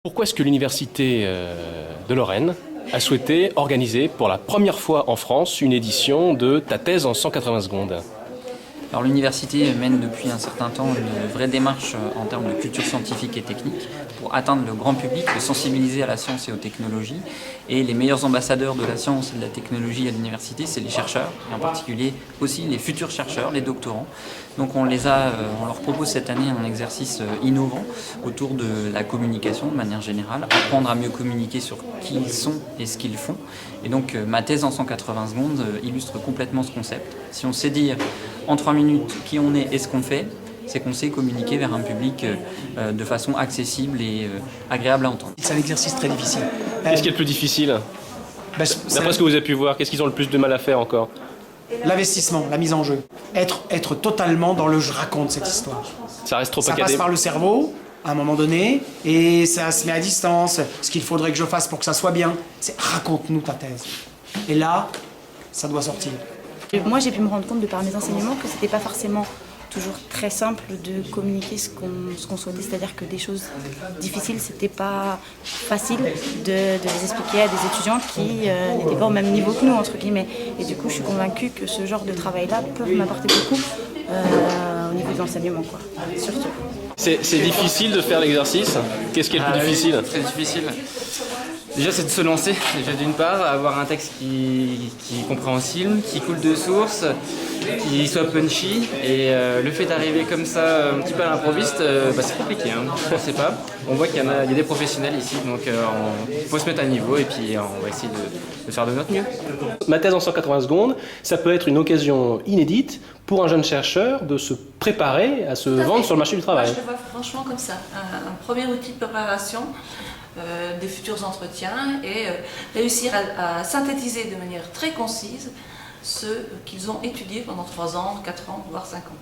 Pourquoi est-ce que l'Université de Lorraine a souhaité organiser pour la première fois en France une édition de Ta thèse en 180 secondes? Alors l'université mène depuis un certain temps une vraie démarche en termes de culture scientifique et technique pour atteindre le grand public, le sensibiliser à la science et aux technologies. Et les meilleurs ambassadeurs de la science et de la technologie à l'université, c'est les chercheurs, et en particulier aussi les futurs chercheurs, les doctorants. Donc on leur propose cette année un exercice innovant autour de la communication de manière générale, apprendre à mieux communiquer sur qui ils sont et ce qu'ils font. Et donc ma thèse en 180 secondes illustre complètement ce concept. Si on sait dire en 3 minutes qui on est et ce qu'on fait, c'est qu'on sait communiquer vers un public de façon accessible et agréable à entendre. C'est un exercice très difficile. Qu'est-ce qui est le plus difficile? D'après ce que vous avez pu voir, qu'est-ce qu'ils ont le plus de mal à faire encore? L'investissement, la mise en jeu. Être totalement dans le « je raconte cette histoire ». Ça reste trop Ça passe académique. par le cerveau, à un moment donné, et ça se met à distance. Ce qu'il faudrait que je fasse pour que ça soit bien, c'est « raconte-nous ta thèse ». Et là, ça doit sortir. Moi, j'ai pu me rendre compte de par mes enseignements que c'était pas forcément toujours très simple de communiquer ce qu'on souhaitait, c'est-à-dire que des choses difficiles, c'était pas facile de les expliquer à des étudiants qui n'étaient pas au même niveau que nous, entre guillemets. Et du coup, je suis convaincue que ce genre de travail-là peut m'apporter beaucoup au niveau de l'enseignement, quoi, surtout. C'est difficile de faire l'exercice. Qu'est-ce qui est le plus difficile? Très difficile. Déjà, c'est de se lancer, déjà d'une part, avoir un texte qui est compréhensible, qui coule de source, qui soit punchy. Et le fait d'arriver comme ça, un petit peu à l'improviste, c'est compliqué. Hein. Je ne sais pas. On voit qu'il y a des professionnels ici, donc il faut se mettre à niveau et puis on va essayer de faire de notre mieux. Ma thèse en 180 secondes, ça peut être une occasion inédite pour un jeune chercheur de se préparer à se vendre sur le marché du travail. Moi, je le vois franchement comme ça, un premier outil de préparation des futurs entretiens et réussir à synthétiser de manière très concise ce qu'ils ont étudié pendant 3 ans, 4 ans, voire 5 ans.